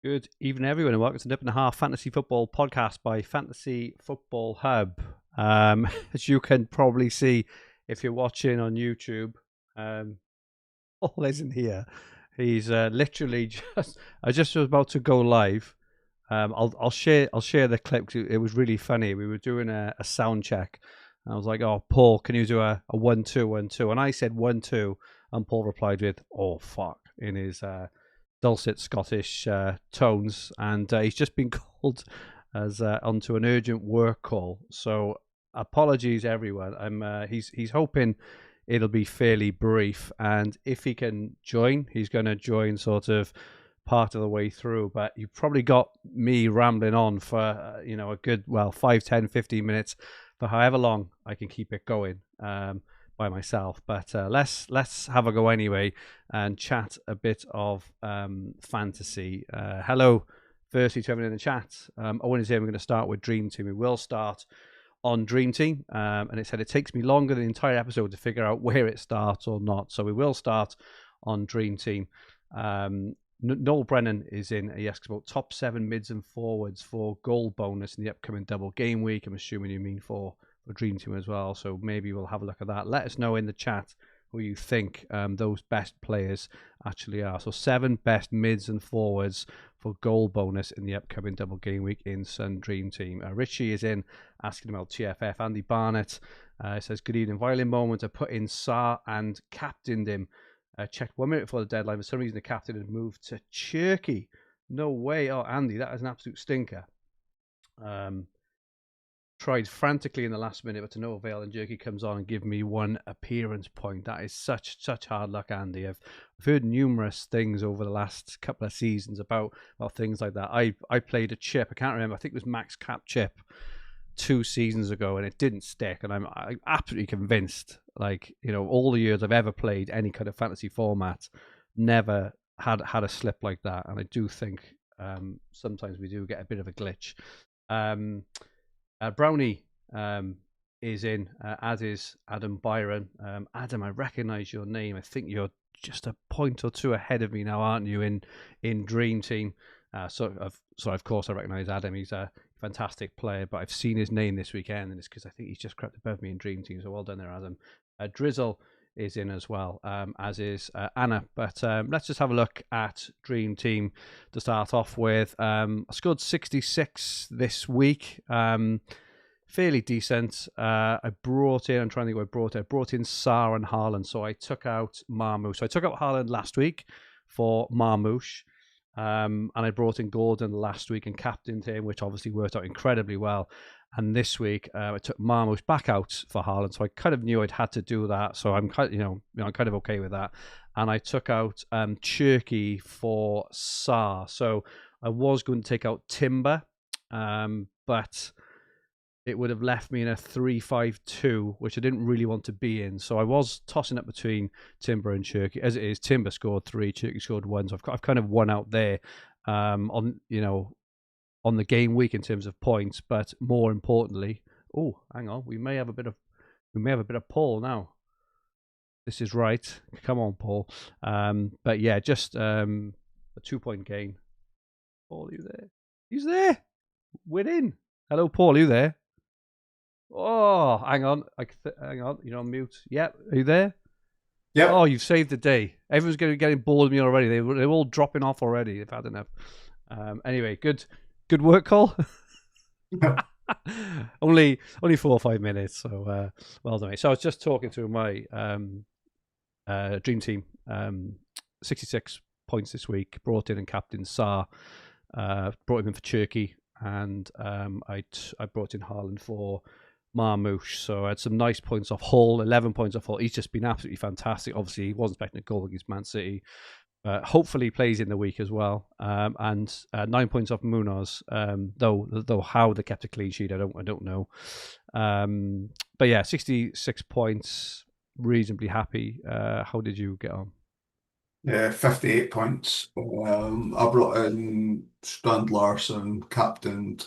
Good evening, everyone, and welcome to Nip and a Half Fantasy Football Podcast by Fantasy Football Hub. As you can probably see if you're watching on YouTube, Paul isn't here. He's literally just. I just was about to go live. I'll share the clip 'cause it was really funny. We were doing a sound check. And I was like, "Oh, Paul, can you do a 1-2, 1-2?" And I said 1-2, and Paul replied with, "Oh fuck," in his dulcet Scottish tones, and he's just been called as onto an urgent work call. So apologies, everyone. He's hoping it'll be fairly brief, and if he can join, he's going to join sort of part of the way through. But you've probably got me rambling on for a good 5, 10, 15 minutes, for however long I can keep it going. By myself, but let's have a go anyway and chat a bit of fantasy. Hello, firstly to everyone in the chat. Owen is here. We're going to start with Dream Team. We will start on Dream Team, and it said it takes me longer than the entire episode to figure out where it starts or not. So we will start on Dream Team. Noel Brennan is in. He asks about top 7 mids and forwards for goal bonus in the upcoming double game week. I'm assuming you mean for Dream Team as well, so maybe we'll have a look at that. Let us know in the chat who you think those best players actually are. So 7 best mids and forwards for goal bonus in the upcoming double game week in Sun Dream Team. Richie is in asking about TFF. Andy Barnett says, "Good evening. Violin moment. I put in Saar and captained him. Checked 1 minute before the deadline. For some reason, the captain had moved to Turkey. No way. Oh, Andy, that is an absolute stinker." Tried frantically in the last minute, but to no avail, and Jerky comes on and give me 1 appearance point. That is such hard luck, Andy. I've heard numerous things over the last couple of seasons about things like that. I played a chip. I can't remember. I think it was Max Cap chip 2 seasons ago, and it didn't stick. And I'm absolutely convinced, all the years I've ever played any kind of fantasy format, never had a slip like that. And I do think sometimes we do get a bit of a glitch. Brownie is in, as is Adam Byron. Adam, I recognise your name. I think you're just a point or two ahead of me now, aren't you, in Dream Team? So of course I recognise Adam. He's a fantastic player, but I've seen his name this weekend, and it's because I think he's just crept above me in Dream Team. So well done there, Adam. Drizzle is in as well, as is Anna. But let's just have a look at Dream Team to start off with. I scored 66 this week. Fairly decent. I brought in Saar and Haaland, so I took out Marmoush. So I took out Haaland last week for Marmoush, and I brought in Gordon last week and captained him, which obviously worked out incredibly well. And this week, I took Marmoush back out for Haaland, so I kind of knew I'd had to do that. So I'm kind of okay with that. And I took out Turkey for Saar. So I was going to take out Timber, but it would have left me in a 3-5-2, which I didn't really want to be in. So I was tossing up between Timber and Turkey. As it is, Timber scored 3, Turkey scored 1. So I've kind of won out there on the game week in terms of points, but more importantly, hang on, we may have a bit of Paul now. This is right. Come on, Paul. But yeah, just a 2-point gain. Paul, are you there? He's there. We're in. Hello, Paul. Are you there? Oh, hang on. Hang on. You're on mute. Yep. Are you there? Yeah. Oh, you've saved the day. Everyone's getting bored of me already. They're all dropping off already. They've had enough. Anyway, good work, Cole. only 4 or 5 minutes, so well done, mate. So I was just talking through my Dream Team. 66 points this week. Brought in and captain Saar. Brought him in for Turkey, and I brought in Haaland for Marmoush. So I had some nice points off Hull, 11 points off Hull. He's just been absolutely fantastic. Obviously, he wasn't expecting a goal against Man City. Hopefully he plays in the week as well. And 9 points off Munoz. Though how they kept a clean sheet, I don't know. But yeah, 66 points. Reasonably happy. How did you get on? Yeah, 58 points. I brought in Strand Larson, captained,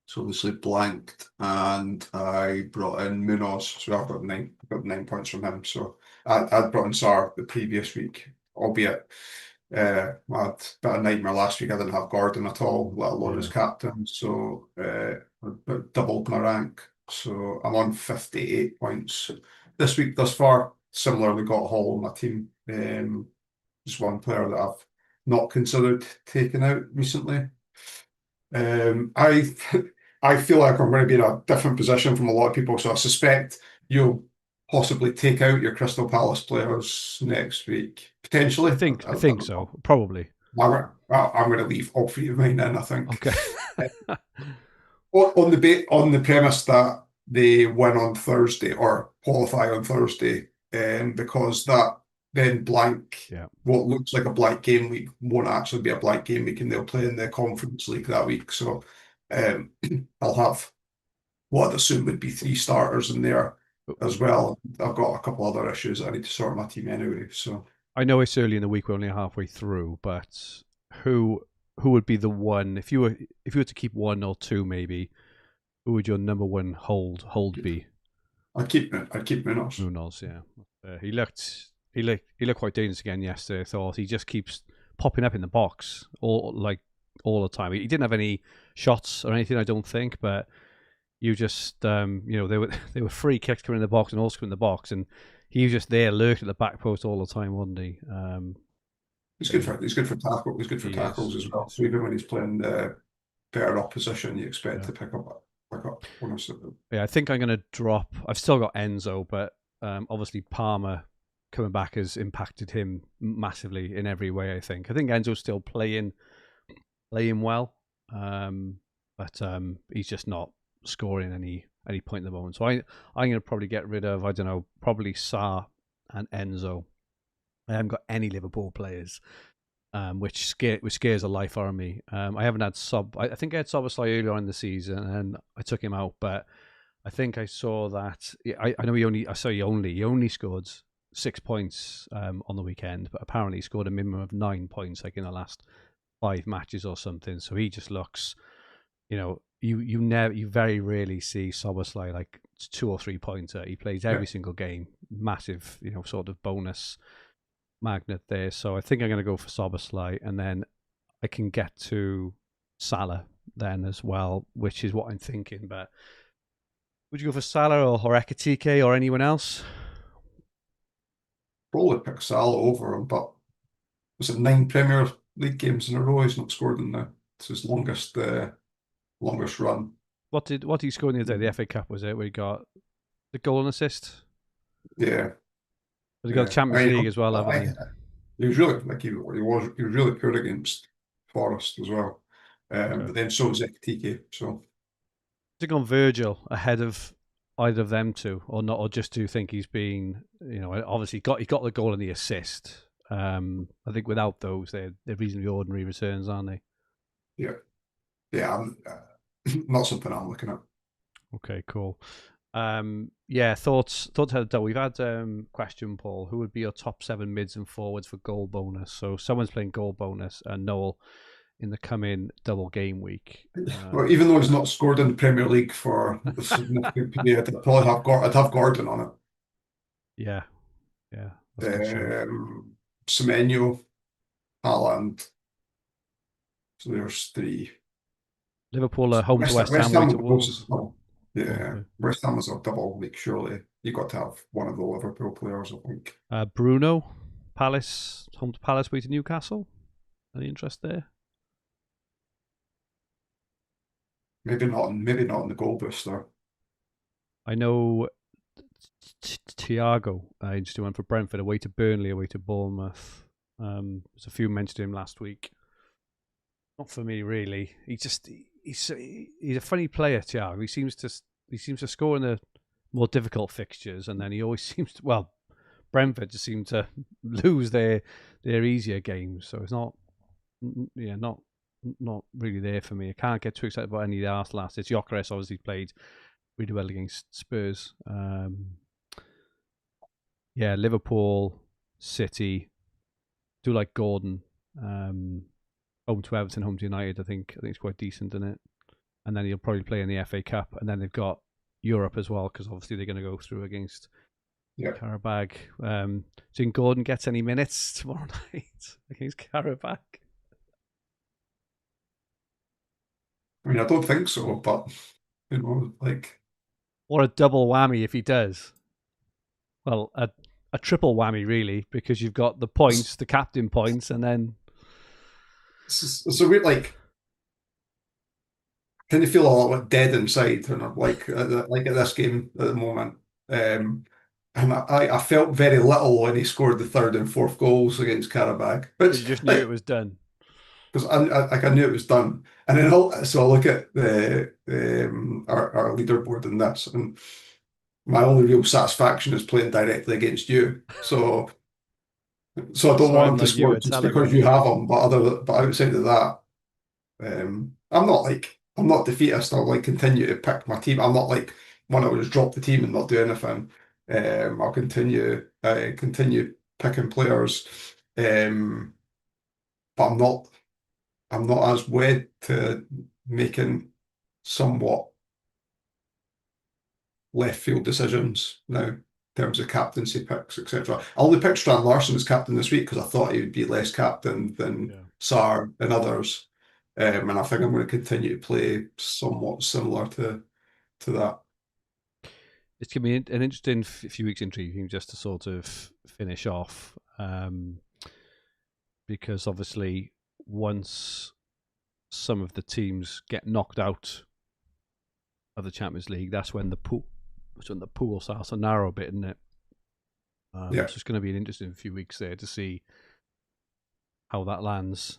so obviously blanked, and I brought in Munoz, so I've got 9 points from him. So I brought in Sar the previous week, albeit I had a bit of nightmare last week. I didn't have Gordon at all, let alone as Yeah. captain. So I doubled my rank. So I'm on 58 points this week thus far. Similarly, got Hall on my team. Just one player that I've not considered taking out recently. I I feel like I'm going to be in a different position from a lot of people, so I suspect you'll possibly take out your Crystal Palace players next week, potentially. I I think don't so. know. Probably. I'm going to leave all three of mine in, I think. Okay. On the premise that they win on Thursday or qualify on Thursday, because that then blank Yeah. what looks like a blank game week won't actually be a blank game week, and they'll play in the Conference League that week. So um, I'll have what I'd assume would be three starters in there as well. I've got a couple other issues I need to sort my team anyway. So I know it's early in the week. We're only halfway through, but who who would be the one if you were to keep one or two maybe? Who would your number one hold be? I'd keep Munoz. Munoz, yeah. He looked quite dangerous again yesterday. I thought he just keeps popping up in the box all the time. He didn't have any shots or anything, I don't think, but you just they were free kicks coming in the box and also in the box, and he was just there lurking at the back post all the time, wasn't he? He's good for tackle. He's good for He tackles is. as He well. is. So even when he's playing the better opposition, you expect Yeah. to pick up bonus. Yeah, I think I'm going to drop. I've still got Enzo, but obviously Palmer coming back has impacted him massively in every way. I think Enzo's still playing well, but he's just not scoring any point at the moment. So I'm going to probably get rid of, I don't know, probably Sa and Enzo. I haven't got any Liverpool players, which scares the life out of me. I haven't had I think I had Szoboszlai earlier on in the season, and I took him out, but I think I saw that. I know he only scored 6 points on the weekend, but apparently he scored a minimum of 9 points, like in the last 5 matches or something. So he just looks, you very rarely see Szoboszlai like 2 or 3 pointer. He plays Yeah, every single game, massive, sort of bonus magnet there. So I think I'm going to go for Szoboszlai, and then I can get to Salah then as well, which is what I'm thinking. But would you go for Salah or Ekitike or anyone else? probably pick Salah over him, but was it 9 Premier League games in a row he's not scored in now? It's his longest run. What did he score in the other day? The FA Cup was it? Where he got the goal and assist? Yeah, But he got the yeah. Champions League as well, haven't he? He was really like he was really poor against Forest as well. Okay. But then so was Ekitike. So Has he gone Virgil ahead of either of them two, or not, or just do you think he's been, obviously he got the goal and the assist. I think without those, they're reasonably ordinary returns, aren't they? yeah, yeah. Not something I'm looking at. Okay, cool. Yeah, thoughts had done. We've had question, Paul. Who would be your top 7 mids and forwards for goal bonus? So someone's playing goal bonus, and Noel in the coming double game week. Well, even though he's not scored in the Premier League for a significant period, I'd have Gordon on Yeah, yeah, that's a good shout. it. Semenyo, Haaland. So there's three. Liverpool are home to West Ham, away Ham to was the closest. Wolves. Oh, yeah, Okay. West Ham was a double week. Surely you got to have one of the Liverpool players, I think. Bruno, Palace, home to Palace, away to Newcastle. Any interest there? Maybe not in the goal booster. I know Thiago, interesting one for Brentford, away to Burnley, away to Bournemouth. There's a few mentioned him last week. Not for me, really. He's a funny player, Thiago. He seems to score in the more difficult fixtures, and then he always seems to. Well, Brentford just seem to lose their easier games, so it's not not really there for me. I can't get too excited about any of the Arsenal assets. Gyökeres obviously played really well against Spurs. Yeah, Liverpool, City. Do like Gordon. Home to Everton, home to United. I think it's quite decent in it. And then he'll probably play in the FA Cup, and then they've got Europe as well, because obviously they're going to go through against Yeah. Karabag. Do you think Gordon gets any minutes tomorrow night against Karabag? I mean, I don't think so, but like, Or a double whammy if he does? Well, a triple whammy really, because you've got the points, the captain points, and then it's a weird, like, kind of feel a lot like dead inside when I'm like at this game at the moment. And I felt very little when he scored the third and fourth goals against Karabag, because which you just knew it like was done. because I knew it was done. And then so I look at the our leaderboard in this, and my only real satisfaction is playing directly against you. So I don't So want him to unlike you score at just because Telegraph. you have him, but outside of that, I'm not defeatist. I'll like continue to pick my team. I'm not like one that will just drop the team and not do anything. I'll continue picking players. Um, but I'm not as wed to making somewhat left field decisions now in terms of captaincy picks, etc. I only picked Strand Larson as captain this week because I thought he would be less captain than Yeah. Sar and others. And I think I'm going to continue to play somewhat similar to that. It's going to be an interesting few weeks intriguing just to sort of finish off, because obviously once some of the teams get knocked out of the Champions League, that's when the pool starts to narrow a bit, isn't it? Yeah. So it's going to be an interesting few weeks there to see how that lands.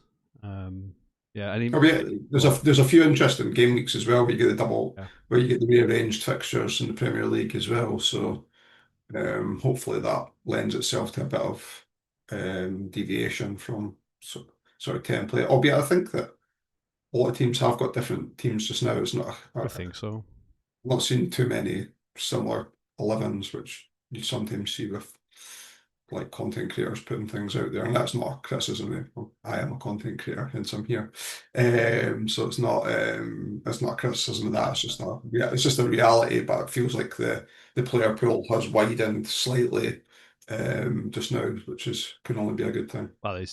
Yeah, Oh, yeah, there's a few interesting game weeks as well where you get yeah. where you get the rearranged fixtures in the Premier League as well. So hopefully that lends itself to a bit of deviation from sort of template. Albeit I think that a lot of teams have got different teams just now. It's not. I I've think so. not seen too many similar 11s, which you sometimes see with like content creators putting things out there, and that's not a criticism. I am a content creator, hence I'm here. So it's not a criticism of that. It's just not. Yeah, it's just a reality. But it feels like the player pool has widened slightly just now, can only be a good thing. Well,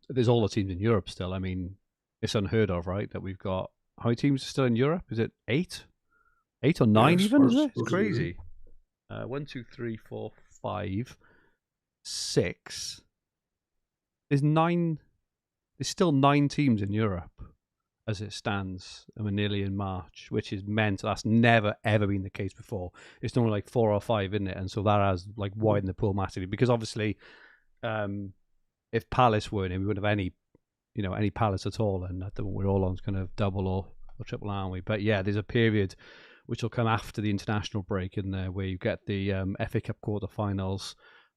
there's all the teams in Europe still. I mean, it's unheard of, right? That we've got how many teams are still in Europe? Is it 8? 8 or 9 Yeah, even? Is it? It's Spurs crazy. 1, 2, 3, 4, 5, 6. There's 9. There's still 9 teams in Europe as it stands. And we're nearly in March, which is mental. That's never ever been the case before. It's normally like 4 or 5, isn't it? And so that has like widened the pool massively because obviously, if Palace weren't in, we wouldn't have any Palace at all. And at the moment, we're all on kind of double or triple, aren't we? But yeah, there's a period which will come after the international break in there where you get the FA Cup quarterfinals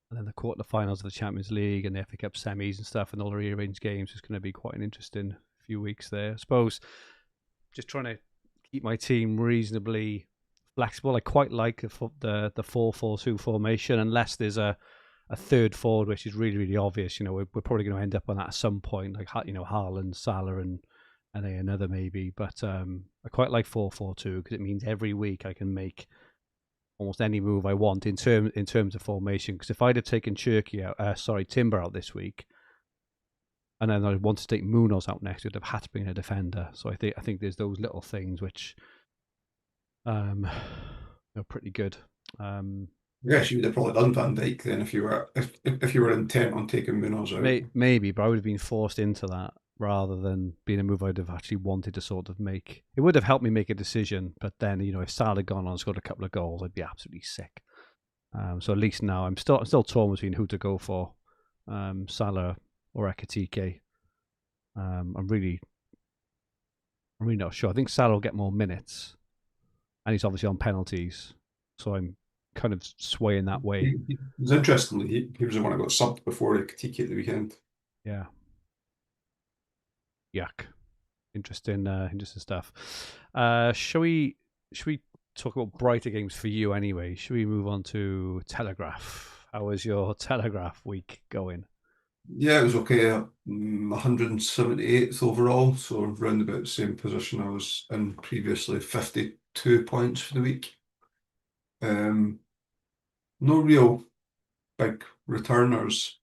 and then the quarterfinals of the Champions League and the FA Cup semis and stuff and all the rearranged games. It's going to be quite an interesting few weeks there. I suppose just trying to keep my team reasonably flexible. I quite like the 4-4-2 formation unless there's a third forward which is really, really obvious. We're probably going to end up on that at some point, like Haaland, Salah and another maybe. But I quite like 4-4-2 because it means every week I can make almost any move I want in terms of formation. Because if I'd have taken Timber out this week, and then I wanted to take Munoz out next, I'd have had to bring in a defender. So I think there's those little things which are pretty good. Yes, you would have probably done Van Dijk then if you were intent on taking Munoz out. Maybe, but I would have been forced into that rather than being a move I'd have actually wanted to sort of make. It would have helped me make a decision, but then if Salah had gone on and scored a couple of goals, I'd be absolutely sick. So at least now I'm still torn between who to go for, Salah or Ekitike. I'm really not sure. I think Salah will get more minutes, and he's obviously on penalties, so I'm kind of swaying that way. Interestingly, he was the one that got subbed before Ekitike at the weekend. Yeah. Yuck. Interesting stuff. Shall we talk about brighter games for you anyway? Should we move on to Telegraph? How was your Telegraph week going? Yeah, it was okay. 178th overall, so round about the same position I was in previously. 52 points for the week. No real big returners.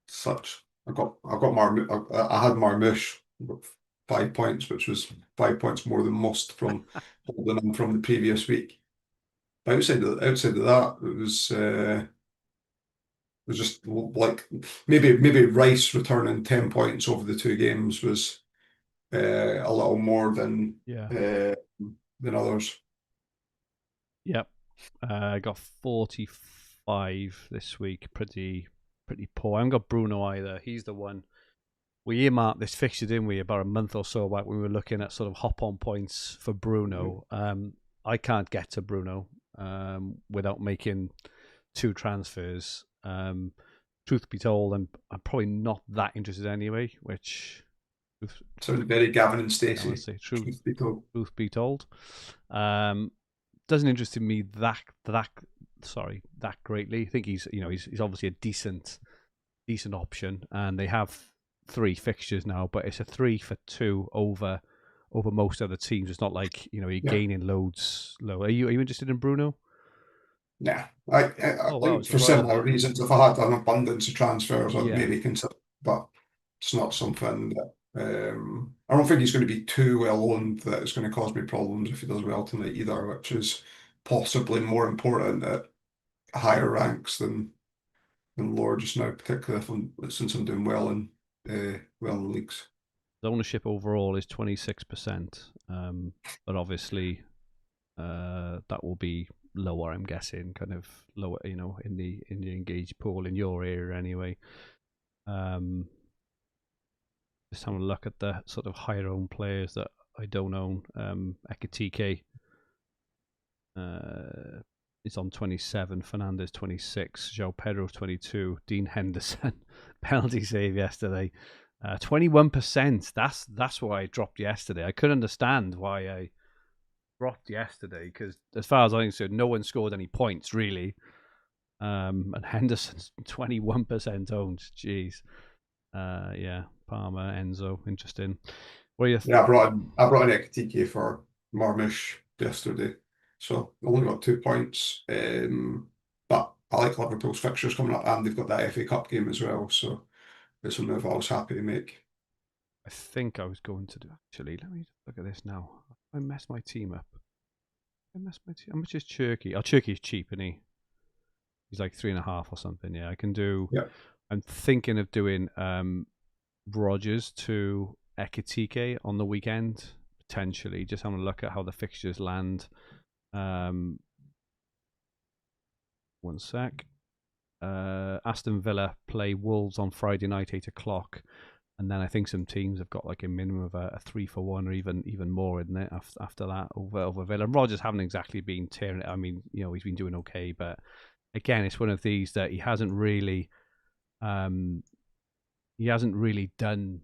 Such I got I had Marmoush, got 5 points, which was 5 points more than most from holding him from the previous week. But outside of that, it was just like maybe Rice returning 10 points over the two games was a little more than others. Yep. I got 45 this week. Pretty poor. I haven't got Bruno either. He's the one. We earmarked this fixture, didn't we, about a month or so back when we were looking at sort of hop-on points for Bruno. I can't get to Bruno without making two transfers. Truth be told, I'm probably not that interested anyway, which... Sounds very Gavin and Stacey. Truth be told. Doesn't interest me that greatly. I think he's obviously a decent option, and they have 3 fixtures now, but it's a 3 for 2 over most other teams. It's not like you're gaining loads. Are you interested in Bruno? Nah, I for similar reasons. If I had an abundance of transfers, I'd maybe consider, but it's not something that I don't think he's going to be too well owned that it's going to cause me problems if he does well tonight either, which is possibly more important at higher ranks than lower just now, particularly since I'm doing well in leagues. The ownership overall is 26%, but obviously that will be lower, I'm guessing, kind of lower, in the engaged pool in your area anyway. Just having a look at the sort of higher owned players that I don't own. Ekitike is on 27, Fernandez 26, João Pedro 22, Dean Henderson penalty save yesterday, 21%. That's why I dropped yesterday. I couldn't understand why I dropped yesterday because, as far as I'm concerned, no one scored any points really. And Henderson's 21% owned. Jeez. Palmer, Enzo, interesting. What are you? I brought in Ekitike for Marmoush yesterday, so I only got 2 points. But I like Liverpool's fixtures coming up, and they've got that FA Cup game as well, so it's a move I was happy to make. I think I was going to do actually. Let me look at this now. I messed my team up. How much is Cherky? Oh, Cherky's cheap, isn't he? He's like 3.5 or something. Yeah, I can do. Yeah. I'm thinking of doing Rogers to Ekitike on the weekend, potentially. Just having a look at how the fixtures land. One sec. Aston Villa play Wolves on Friday night, 8:00. And then I think some teams have got like a minimum of a 3 for 1 or even more, isn't it? After that, over Villa. And Rogers haven't exactly been tearing it. I mean, he's been doing okay, but again, it's one of these that he hasn't really done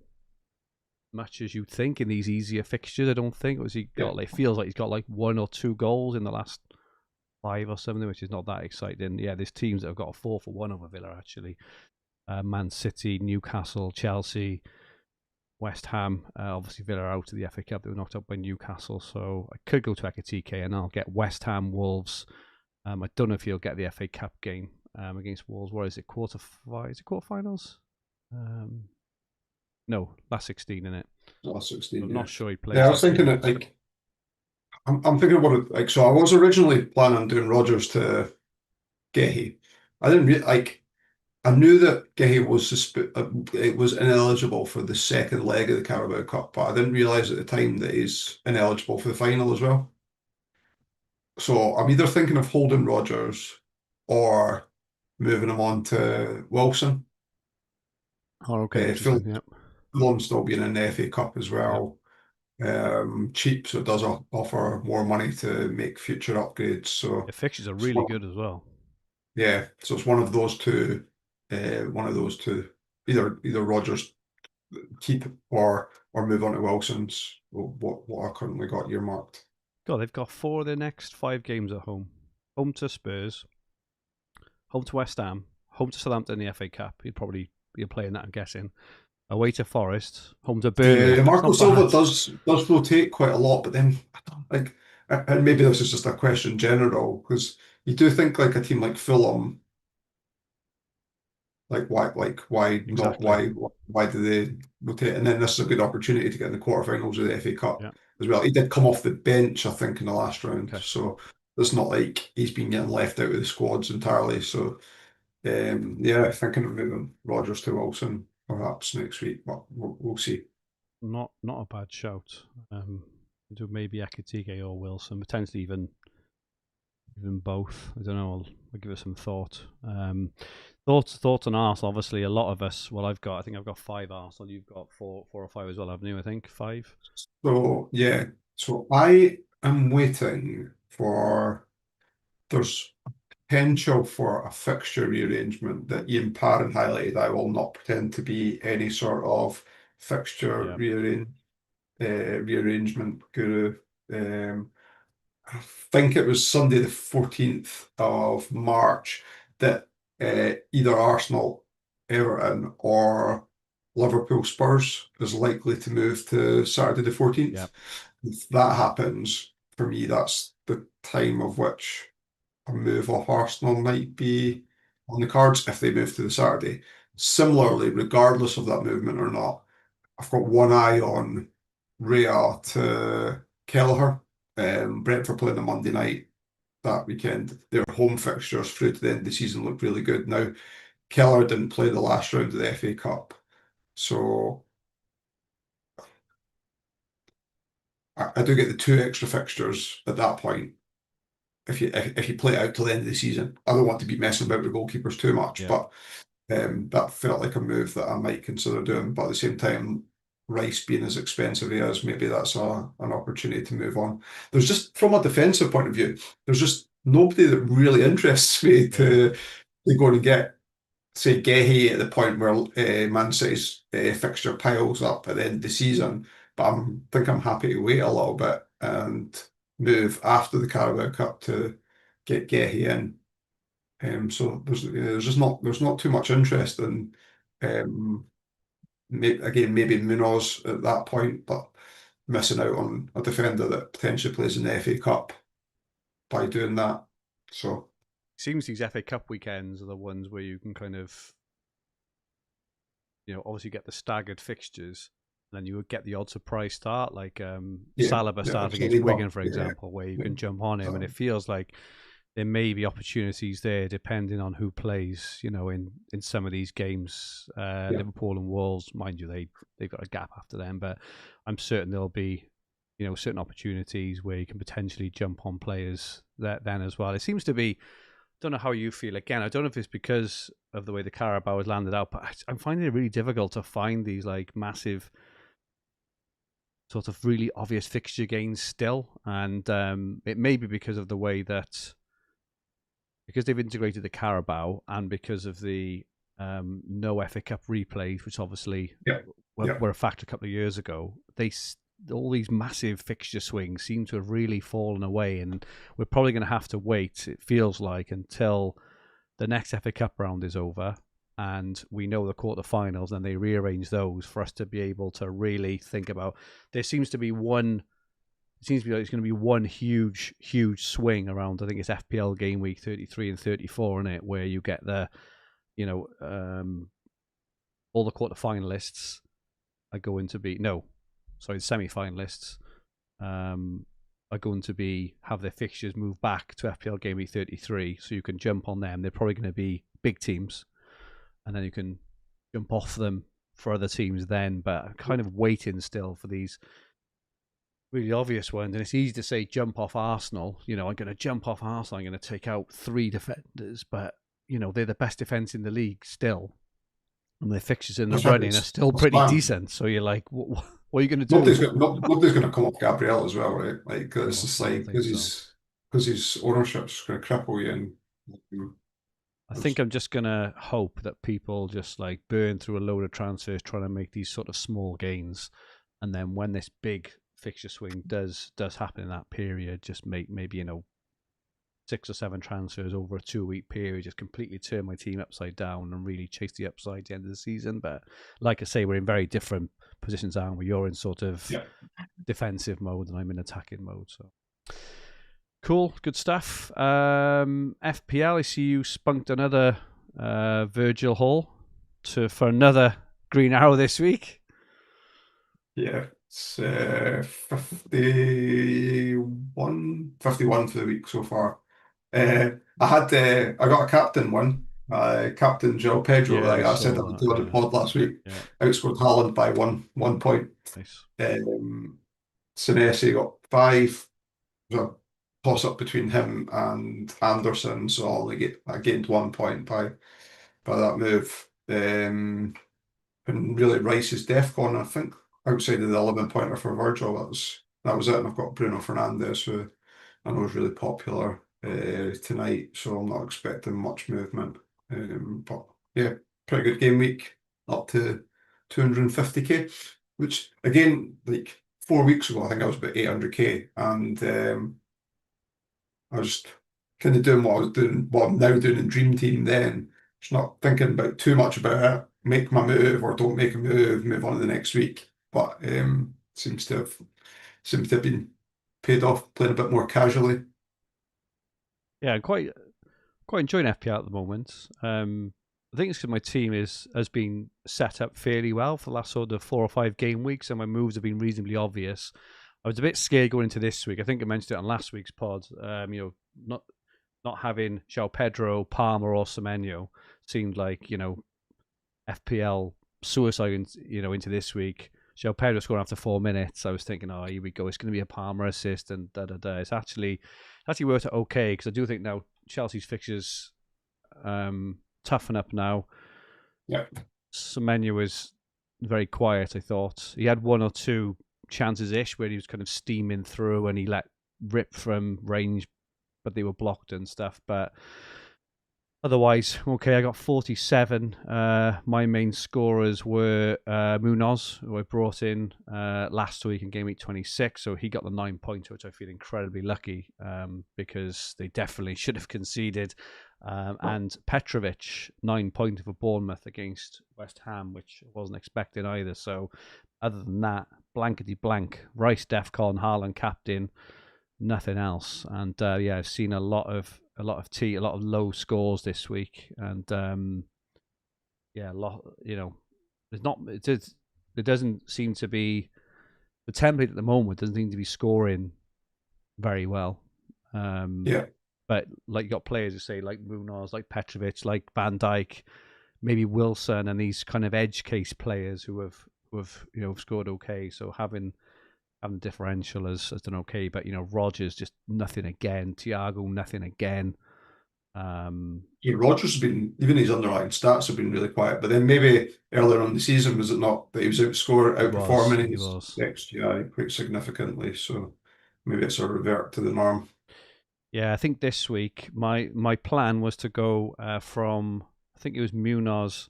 much as you'd think in these easier fixtures. I don't think. Feels like he's got like 1 or 2 goals in the last 5 or something, which is not that exciting. Yeah, there's teams that have got a 4 for 1 over Villa actually. Man City, Newcastle, Chelsea, West Ham. Obviously Villa are out of the FA Cup. They were knocked out by Newcastle, so I could go to Ekitike and I'll get West Ham, Wolves. I don't know if he'll get the FA Cup game against Wolves. What is it? Is it quarterfinals? No, last 16 in it. Last 16. I'm not sure he plays. Yeah, I was thinking it like I'm thinking about it like so. I was originally planning on doing Rogers to Gehi. I didn't I knew that Gehi was ineligible for the second leg of the Carabao Cup, but I didn't realise at the time that he's ineligible for the final as well. So I'm either thinking of holding Rogers or moving him on to Wilson. Oh, okay. Fulham still being in the FA Cup as well. Yep. Cheap, so it does offer more money to make future upgrades. So the fixtures are really good as well. Yeah, so it's one of those two. Either Rogers keep or move on to Wilson's. What I currently got earmarked. God, they've got 4 of their next 5 games at home. Home to Spurs, home to West Ham, home to Southampton in the FA Cup. He'd probably be playing that, I'm guessing. Away to Forest, home to Burnley. Marco Silva does rotate quite a lot, but then I don't and maybe this is just a question in general because you do think like a team like Fulham, why not Exactly. why do they rotate? And then this is a good opportunity to get in the quarterfinals of the FA Cup Yeah. as well. He did come off the bench, I think, in the last round, Okay. so it's not like he's been getting left out of the squads entirely. So yeah, thinking of moving Rodgers to Wilson perhaps next week, but we'll see. Not a bad shout. Do maybe Ekitike or Wilson, potentially even both. I don't know. I'll give it some thought. Thoughts on Arsenal. Obviously, a lot of us. Well, I think I've got 5 Arsenal. You've got four or five as well, haven't you? I think 5. So yeah, so I am waiting for there's potential for a fixture rearrangement that Ian Parron highlighted. I will not pretend to be any sort of fixture Yeah. rearrangement guru. Um, I think it was Sunday the 14th of March that either Arsenal, Everton, or Liverpool Spurs is likely to move to Saturday the Yeah. 14th. If that happens, for me, that's the time of which a move off Arsenal might be on the cards if they move to the Saturday. Similarly, regardless of that movement or not, I've got one eye on Rhea to Kelleher. Brentford playing on Monday night that weekend. Their home fixtures through to the end of the season look really good. Now, Kelleher didn't play the last round of the FA Cup, so I do get the 2 extra fixtures at that point. If you play it out till the end of the season, I don't want to be messing about with goalkeepers too much, Yeah. but that felt like a move that I might consider doing. But at the same time, Rice being as expensive as maybe that's an opportunity to move on. There's just from a defensive point of view, there's just nobody that really interests me Yeah. to go and get, say, Gehi at the point where Man City's fixture piles up at the end of the season. But think I'm happy to wait a little bit and move after the Carabao Cup to get Gehi in. So there's not too much interest in again maybe Munoz at that point, but missing out on a defender that potentially plays in the FA Cup by doing that. So Seems these FA Cup weekends are the ones where you can kind of, obviously get the staggered fixtures, and then you would get the odd surprise start, like yeah, Saliba yeah, starting against absolutely. Wigan, for Yeah, example, where you yeah. can jump on him, and So, it feels like there may be opportunities there depending on who plays. In some of these games, yeah. Liverpool and Wolves, mind you, they've got a gap after them, but I'm certain there'll be certain opportunities where you can potentially jump on players then as well. It seems to be. Don't know how you feel. Again, I don't know if it's because of the way the Carabao has landed out, but I'm finding it really difficult to find these like massive, sort of really obvious fixture gains still. And it may be because of the way that because they've integrated the Carabao and because of the no FA Cup replays, which obviously Yeah, yeah. were a factor a couple of years ago. All these massive fixture swings seem to have really fallen away, and we're probably going to have to wait. It feels like until the next FA Cup round is over and we know the quarterfinals and they rearrange those for us to be able to really think about. There seems to be one. It seems to be like it's going to be one huge swing around. I think it's FPL Gameweek 33 and 34 in it, where you get the, you know, all the quarterfinalists are going to be the semi-finalists are going to be have their fixtures moved back to FPL Game Week 33, so you can jump on them. They're probably going to be big teams, and then you can jump off them for other teams then. But I'm kind of waiting still for these really obvious ones, and it's easy to say jump off Arsenal. I'm going to jump off Arsenal. I'm going to take out 3 defenders, but they're the best defense in the league still, and their fixtures in the That's right. running are still It's pretty fun. decent. So you're like, what are you going to do? Nobody's going to come off Gabriel as well, right? Like 'cause it's No, just I don't like think so. because his ownership's going to cripple you, and I it's- think I'm just gonna hope that people just like burn through a load of transfers trying to make these sort of small gains, and then when this big fixture swing does happen in that period, just make maybe 6 or 7 transfers over a 2-week period, just completely turn my team upside down and really chase the upside at the end of the season. But like I say, we're in very different positions, aren't we? You're in sort of yeah. defensive mode, and I'm in attacking mode. So Cool, good stuff. FPL, I see you spunked another Virgil Hall for another green arrow this week. Yeah, it's 51 for the week so far. I got a captain one. Captain Joe Pedro, Yeah, I like I said saw on that. the pod last week, Yeah, outscored Haaland by one point. nice. Senesi got 5. There's a toss up between him and Anderson, so I gained 1 point by that move. And really Rice's DEFCON, I think, outside of the 11 pointer for Virgil, that was it. And I've got Bruno Fernandes, who I know is really popular tonight, so I'm not expecting much movement. But yeah, pretty good game week, up to 250k, which again, like 4 weeks ago, I think I was about 800k, and I was kind of doing what I'm now doing in Dream Team then. Just not thinking about too much about it. Make my move or don't make a move on to the next week. But seems to have been paid off playing a bit more casually. Yeah, quite enjoying FPL at the moment. I think it's because my team has been set up fairly well for the last sort of 4 or 5 game weeks, and my moves have been reasonably obvious. I was a bit scared going into this week. I think I mentioned it on last week's pod. Not having João Pedro, Palmer, or Semenyo seemed like FPL suicide. Into this week. João Pedro scoring after 4 minutes. I was thinking, oh, here we go. It's going to be a Palmer assist and da da da. It's actually worked out okay because I do think now Chelsea's fixtures toughen up now. Yeah. Semenyo was very quiet. I thought he had 1 or 2 chances ish where he was kind of steaming through and he let rip from range, but they were blocked and stuff. But otherwise, okay, I got 47. My main scorers were Munoz, who I brought in last week in Game Week 26. So he got the 9-pointer, which I feel incredibly lucky because they definitely should have conceded. And Petrovic, 9-pointer for Bournemouth against West Ham, which I wasn't expecting either. So other than that, blankety blank. Rice, Defcon, Haaland, captain, nothing else. And I've seen a lot of low scores this week, and a lot. There's not. It doesn't seem to be the template at the moment. Doesn't seem to be scoring very well. But like you got players who say like Munoz, like Petrovic, like Van Dijk, maybe Wilson, and these kind of edge case players who have scored okay. So having differential has done okay, but Rodgers just nothing again. Thiago nothing again. Rodgers has been, even his underlying stats have been really quiet. But then maybe earlier on in the season, was it not that he was outperforming his XGI quite significantly? So maybe it's a revert to the norm. Yeah, I think this week my plan was to go from, I think it was Munoz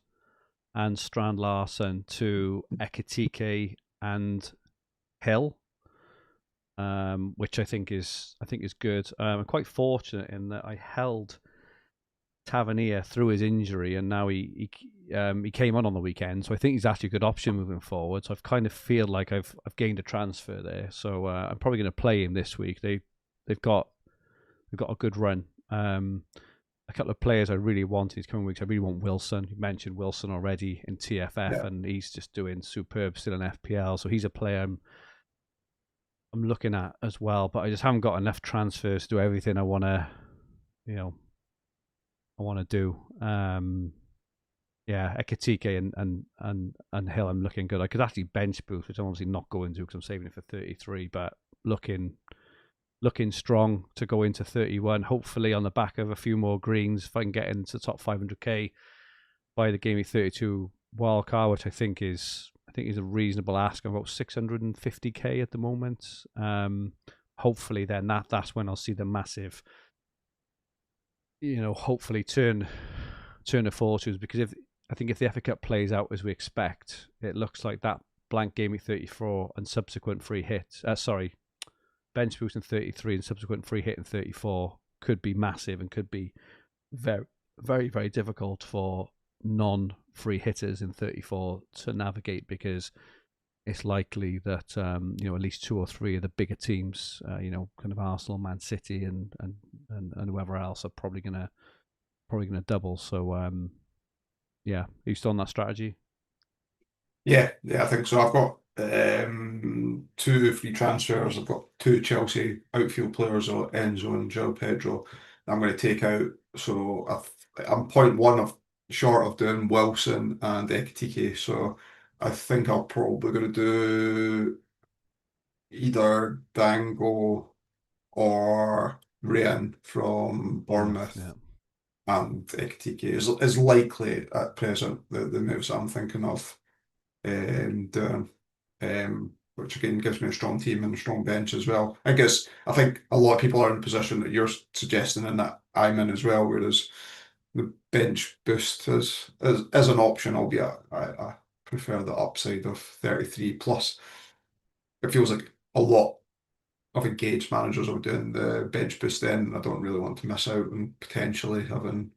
and Strand Larsen to Ekitike and Hill, which I think is good. I'm quite fortunate in that I held Tavernier through his injury, and now he came on the weekend, so I think he's actually a good option moving forward. So I've kind of feel like I've gained a transfer there. So I'm probably going to play him this week. They've got a good run. A couple of players I really want these coming weeks. I really want Wilson. You mentioned Wilson already in TFF, and he's just doing superb still in FPL. So he's a player I'm looking at as well. But I just haven't got enough transfers to do everything I want to, do. Ekitike and Hill, I'm looking good. I could actually bench boost, which I'm obviously not going to because I'm saving it for 33. But looking strong to go into 31, hopefully on the back of a few more greens if I can get into the top 500k by the Game Week 32 wildcard, which I think is a reasonable ask. I'm about 650k at the moment. Hopefully then that's when I'll see the massive, hopefully turn of fortunes, because if the FA Cup plays out as we expect, it looks like that blank Game Week 34 and subsequent free hit, bench boost in 33 and subsequent free hit in 34 could be massive and could be very, very, very difficult for non-free hitters in 34 to navigate, because it's likely that at least 2 or 3 of the bigger teams, kind of Arsenal, Man City, and whoever else are probably gonna double. So yeah, are you still on that strategy? Yeah, I think so. I've got 2 free transfers. I've got 2 Chelsea outfield players, Enzo and João Pedro. I'm going to take out. So I'm point one of short of doing Wilson and Ekitike. So I think I'm probably going to do either Dango or Ryan from Yeah. Bournemouth, and Ekitike is likely at present the moves I'm thinking of. Doing, which again gives me a strong team and a strong bench as well. I think a lot of people are in the position that you're suggesting and that I'm in as well, whereas the bench boost is an option, albeit I prefer the upside of 33 plus. It feels like a lot of engaged managers are doing the bench boost then. I don't really want to miss out on potentially having,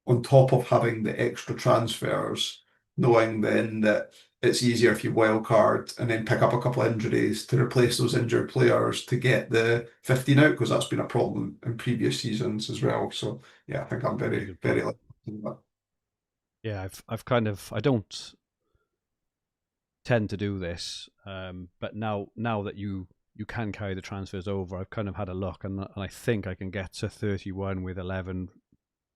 on top of having the extra transfers, knowing then that it's easier if you wild card and then pick up a couple of injuries to replace those injured players to get the 15 out, because that's been a problem in previous seasons as well. So yeah, I think I'm Really very, good very point. lucky with that. Yeah, I've kind of, I don't tend to do this, but now that you can carry the transfers over, I've kind of had a look, and I think I can get to 31 with 11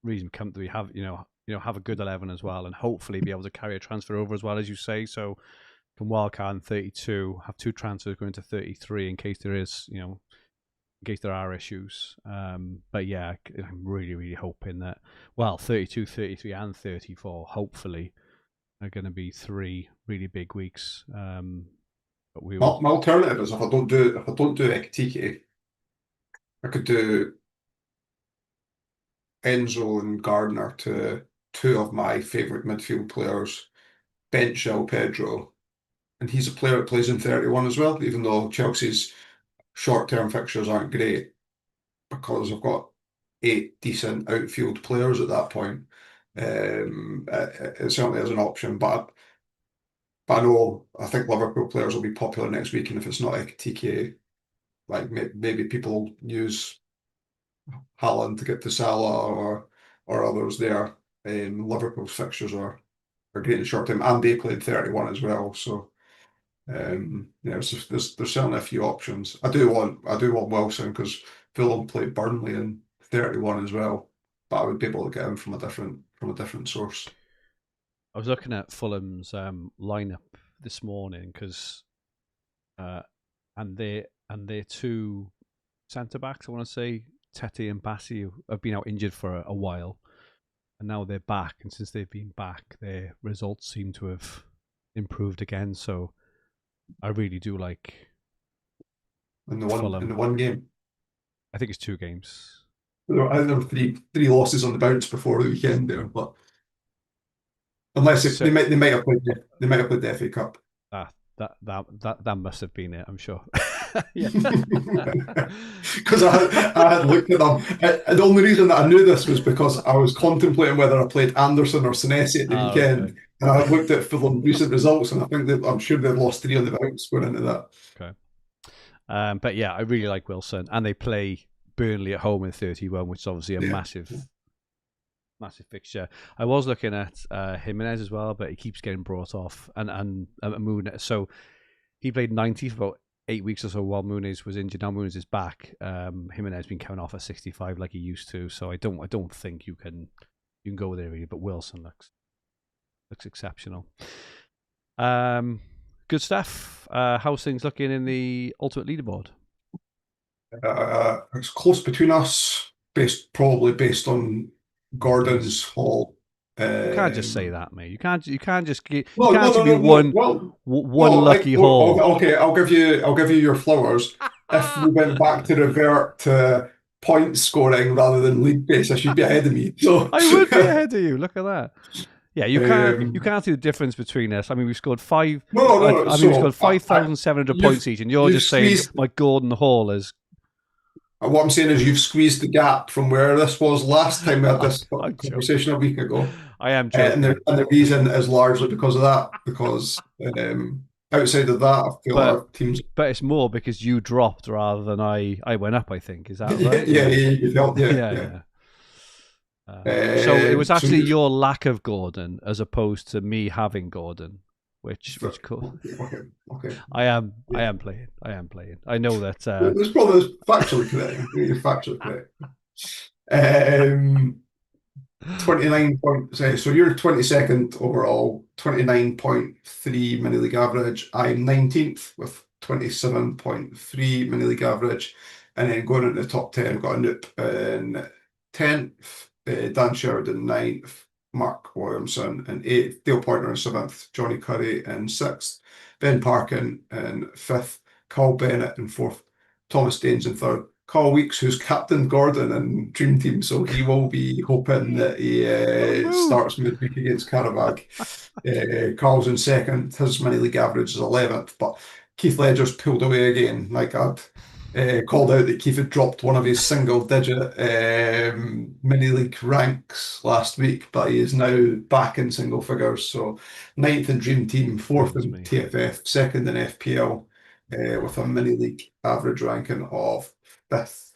reasonably comfortably. Have a good 11 as well, and hopefully be able to carry a transfer over as well, as you say. So can wildcard in 32, have 2 transfers going to 33 in case there is, in case there are issues. But yeah, I'm really, really hoping that, 32, 33 and 34, hopefully, are going to be 3 really big weeks. But we will. My alternative is if I don't do Ekitike, I could do Enzo and Gardner to 2 of my favourite midfield players, bench João Pedro, and he's a player that plays in 31 as well, even though Chelsea's short-term fixtures aren't great, because I've got 8 decent outfield players at that point. It certainly is an option, but I think Liverpool players will be popular next week, and if it's not Ekitike, like maybe people will use Haaland to get to Salah or others there. Liverpool's fixtures are great in the short term, and they played 31 as well. So yeah, there's certainly a few options. I do want Wilson because Fulham played Burnley in 31 as well, but I would be able to get him from a different source. I was looking at Fulham's lineup this morning because, and their 2 centre backs, I want to say Tete and Bassi, have been out injured for a while, and now they're back. And since they've been back, their results seem to have improved again. So I really do like In the Fulham. one game, I think it's 2 games. I think there were three losses on the bounce before the weekend there, but unless So they might have played the FA Cup. that must have been it, I'm sure. Yeah. Because I had looked at them. The only reason that I knew this was because I was contemplating whether I played Anderson or Senesi at the weekend. Okay. And I looked at Fulham recent results, and I think I'm sure they've lost 3 on the bounce going into that. Okay. But yeah, I really like Wilson, and they play Burnley at home in 31, which is obviously a massive fixture. I was looking at Jimenez as well, but he keeps getting brought off, and Muniz. So he played 90 for about 8 weeks or so while Muniz was injured. Now Muniz is back. Jimenez has been coming off at 65 like he used to. So I don't think you can go there really. But Wilson looks exceptional. Good stuff. How's things looking in the ultimate leaderboard? It's close between us, probably based on Gordon's haul. You can't just say that, mate. You can't just get. No, you can't no, be no, one lucky haul. Okay, I'll give you your flowers. If we went back to revert to point scoring rather than league base, I should be ahead of me. So I would be ahead of you. Look at that. Yeah, you can't see the difference between us. I mean, we've scored 5. No. We scored 5,700 points each, and you're just saying my Gordon Hall is. What I'm saying is you've squeezed the gap from where this was last time we had this conversation a week ago. I am And joking. the reason is largely because of that, because outside of that, I feel But our teams. it's more because you dropped rather than I went up, I think. Is that Yeah, right? yeah, Yeah. you felt, yeah, Yeah, yeah. yeah. So it was So actually you your lack of Gordon as opposed to me having Gordon, which cool. okay, okay. I Yeah. am playing. I am playing. I know that It's probably factually correct. I think you're factually correct. Um, 29 points. So you're 22nd overall, 29.3 mini league average. I'm 19th with 27.3 mini league average. And then going into the top 10, we've got a Noop in 10th, Dan Sheridan 9th, Mark Williamson in 8th, Dale Pointer in 7th, Johnny Curry in 6th, Ben Parkin in 5th, Carl Bennett in 4th, Thomas Daines in 3rd, Carl Weeks, who's captain Gordon and Dream Team, so he will be hoping that he what a move. starts midweek against Carabag. Carl's in 2nd, his mini league average is 11th, but Keith Ledger's pulled away again. Like I'd called out that Keith had dropped one of his single digit mini league ranks last week, but he is now back in single figures. So 9th in Dream Team, 4th Goodness in me. TFF, 2nd in FPL, with a mini league average ranking of 5th.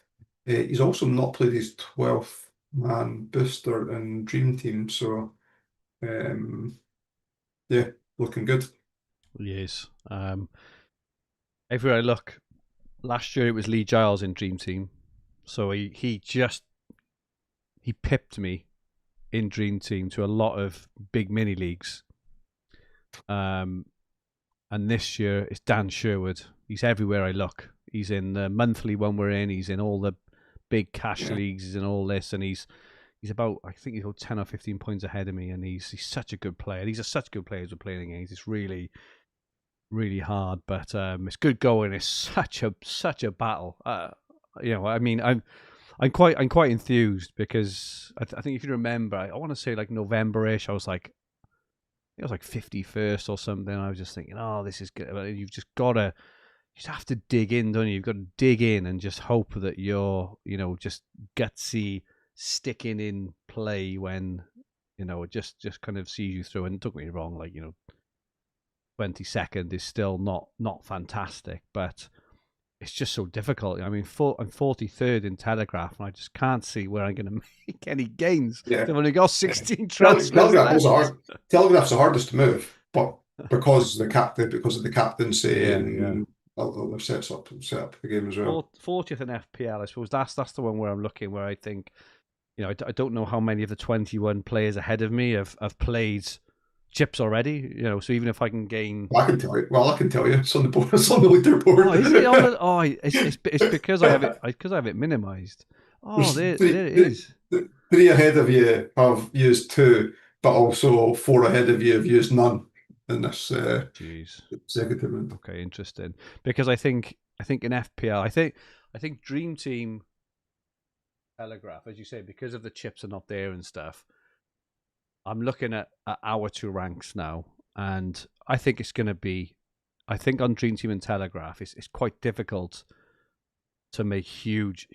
He's also not played his 12th man booster in Dream Team, so yeah, looking good. Yes. Everywhere I look, last year it was Lee Giles in Dream Team, so he pipped me in Dream Team to a lot of big mini leagues. And this year it's Dan Sherwood. He's everywhere I look. He's in the monthly one we're in. He's in all the big cash Yeah. leagues. He's in all this, and he's about, I think he's about 10 or 15 points ahead of me, and he's such a good player. These are such good players we're playing against. It's really, really hard, but it's good going. It's such a battle. I mean, I'm quite enthused because I think if you remember, I want to say like November-ish, I was like 51st or something. I was just thinking, oh, this is good. You've just got to, you just have to dig in, don't you? You've got to dig in and just hope that you're, just gutsy, sticking in play when, it just kind of sees you through. And don't get me wrong, 22nd is still not fantastic, but it's just so difficult. I mean, I'm 43rd in Telegraph, and I just can't see where I'm going to make any gains. Yeah. They've only got 16 transfers Telegraph left. is hard. Telegraph's the hardest to move, but because of the captaincy Yeah. and other set up the game as well. 40th in FPL, I suppose that's the one where I'm looking, where I think, I don't know how many of the 21 players ahead of me have played chips already. So even if I can gain, I can tell you. Well, I can tell you. It's on the board. It's on the leaderboard. oh, is it on the? Oh, it's because I have it minimized. Oh, There's there it is. three ahead of you have used two, but also four ahead of you have used none in this Jeez. executive round. Okay, interesting. Because I think in FPL, I think Dream Team, Telegraph, as you say, because of the chips are not there and stuff. I'm looking at our two ranks now, and I think it's going to be. I think on Dream Team and Telegraph, it's quite difficult to make huge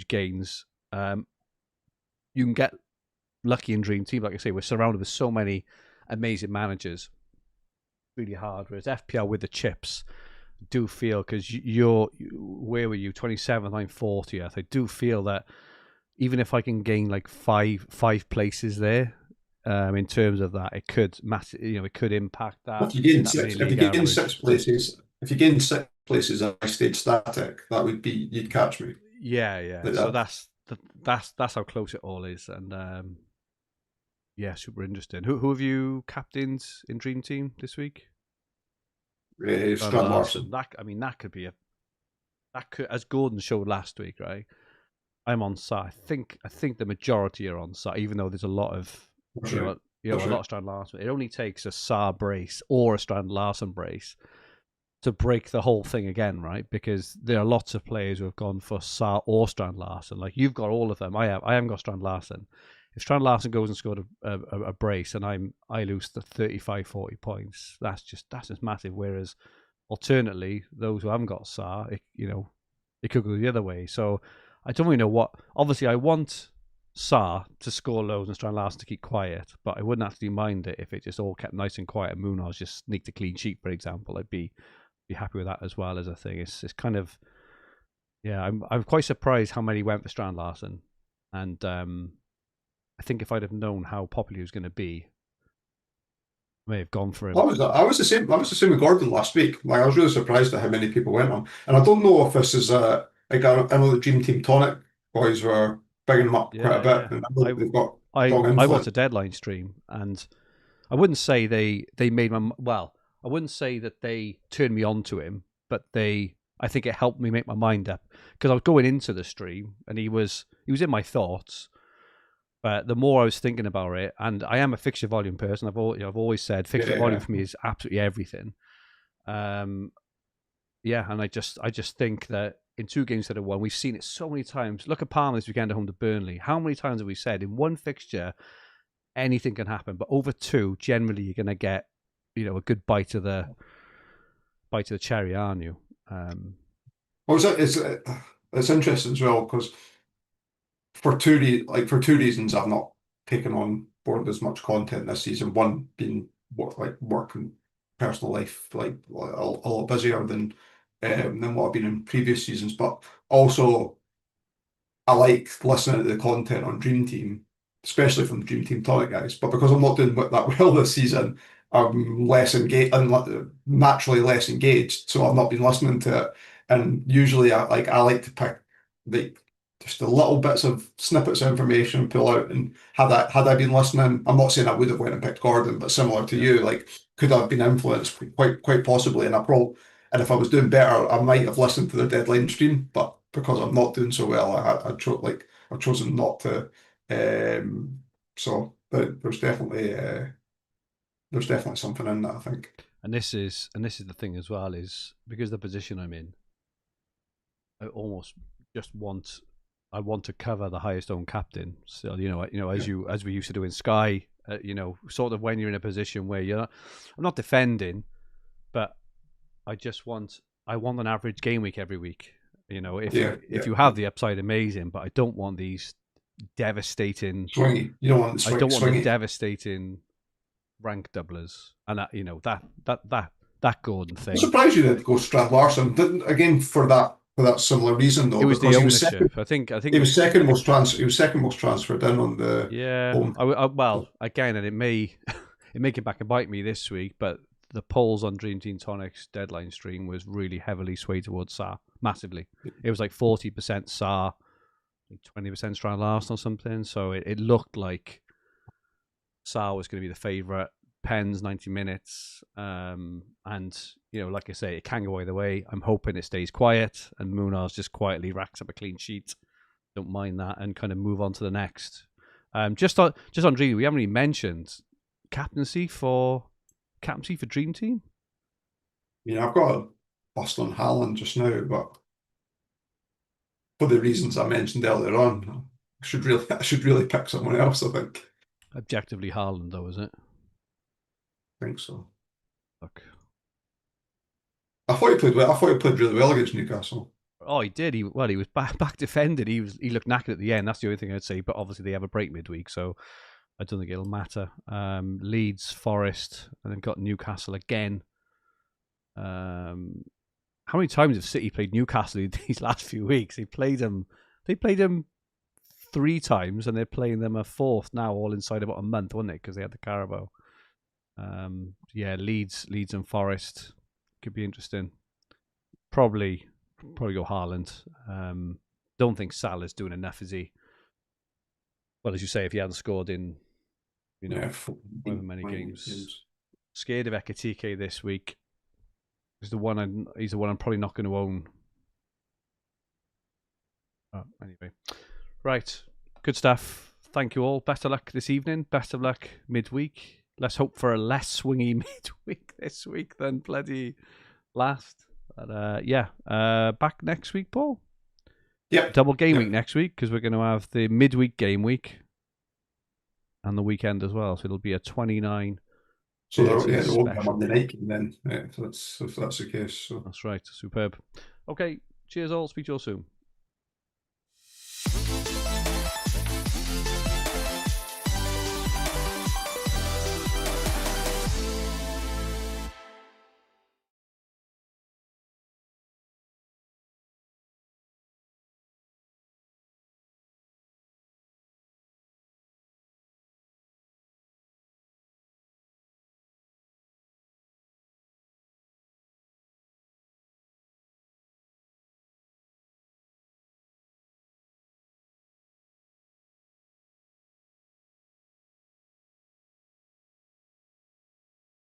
gains. You can get lucky in Dream Team, like I say, we're surrounded with so many amazing managers. Really hard. Whereas FPL with the chips, do feel, because where were you? 27th, I'm 40th. I do feel that even if I can gain like five places there, in terms of that, it could it could impact that. If you gain that six, mini league average. 6 places at my stage static, that would be you'd catch me. Yeah. Like So that. that's how close it all is, and yeah, super interesting. Who have you captained in Dream Team this week? Strand Larson. That could be as Gordon showed last week, right? I'm on Sa. I think the majority are on Sa, even though there's a lot of That's a right. lot of Strand Larson. It only takes a Sa brace or a Strand Larson brace to break the whole thing again, right? Because there are lots of players who have gone for Sa or Strand Larson. Like, you've got all of them. I haven't got Strand Larson. If Strand Larson goes and scored a brace and I lose the 35, 40 points, that's just massive. Whereas alternately, those who haven't got Sa, it could go the other way. So I don't really know what. Obviously, I want Sa to score loads and Strand Larson to keep quiet, but I wouldn't actually mind it if it just all kept nice and quiet. And Munoz just sneaked a clean sheet, for example. I'd be happy with that as well as a thing. It's kind of, yeah. I'm quite surprised how many went for Strand Larson, and I think if I'd have known how popular he was going to be, I may have gone for him. I was the same. I was the same with Gordon last week. Like I was really surprised at how many people went on, and I don't know if this is like I know the Dream Team Tonic boys were bigging them up quite a bit, and I know they've got strong I watched influence. a Deadline stream, and I wouldn't say they made my well. I wouldn't say that they turned me on to him, but I think it helped me make my mind up because I was going into the stream and he was in my thoughts. But the more I was thinking about it, and I am a fixture volume person, I've always said fixture volume for me is absolutely everything. Yeah, and I just think that in 2 games that have won, we've seen it so many times. Look at Palmer this weekend at home to Burnley. How many times have we said in one fixture anything can happen, but over 2, generally you're going to get a good bite of the cherry, aren't you? Well, it's interesting as well because for two reasons I've not taken on board as much content this season. One being work and personal life, like a lot busier than what I've been in previous seasons. But also I like listening to the content on Dream Team, especially from the Dream Team Tonic guys. But because I'm not doing that well this season, I'm less engaged and naturally less engaged. So I've not been listening to it. And usually I like to pick like just the little bits of snippets of information and pull out. And had I been listening, I'm not saying I would have went and picked Gordon, but similar to you, like could I have been influenced quite possibly. And if I was doing better, I might have listened to the Deadline stream, but because I'm not doing so well, I've chosen not to. So there's definitely something in that, I think. And this is the thing as well, is because the position I'm in, I almost just want to cover the highest owned captain. So as we used to do in Sky, sort of when you're in a position where I'm not defending, but I want an average game week every week. If you have the upside, amazing, but I don't want these devastating swingy. You don't want the I don't want swingy. the devastating rank doublers, and that Gordon thing. I'm surprised you didn't go Strand Larson. Didn't again for that similar reason though. It was the because ownership. I think he was second most transferred in on the home. Well, again, and it may get back and bite me this week, but the polls on Dream Team Tonic's Deadline stream was really heavily swayed towards Sa, massively. It was like 40% Sa, 20% Strand Larson or something. So it looked like Sa was going to be the favourite. Pens 90 minutes, and like I say, it can go either way. I'm hoping it stays quiet and Munoz just quietly racks up a clean sheet. Don't mind that, and kind of move on to the next. Just on Dream, we haven't really mentioned captaincy for Dream Team. I've got a bust on Haaland just now, but for the reasons I mentioned earlier on, I should really pick someone else, I think. Objectively Haaland, though, is it? I think so. Look, I thought he played well. I thought he played really well against Newcastle. Oh, he did. He was back defended. He looked knackered at the end. That's the only thing I'd say. But obviously they have a break midweek, so I don't think it'll matter. Leeds, Forest, and then got Newcastle again. How many times have City played Newcastle these last few weeks? They played them 3 times, and they're playing them a 4th now, all inside about a month, wasn't it? Because they had the Carabao. Leeds and Forest could be interesting. Probably go Haaland. Don't think Salah's doing enough, is he? Well, as you say, if he hadn't scored in however many games. Scared of Ekitike this week. He's the one I'm probably not going to own. Oh, anyway, right, good stuff. Thank you all. Best of luck this evening. Best of luck midweek. Let's hope for a less swingy midweek this week than bloody last. But back next week, Paul. Yep. Double game week next week, because we're going to have the midweek game week and the weekend as well. So it'll be a 29. So there won't be a Monday night game then. Yeah, if that's the case. So. That's right. Superb. Okay. Cheers all. Speak to you all soon.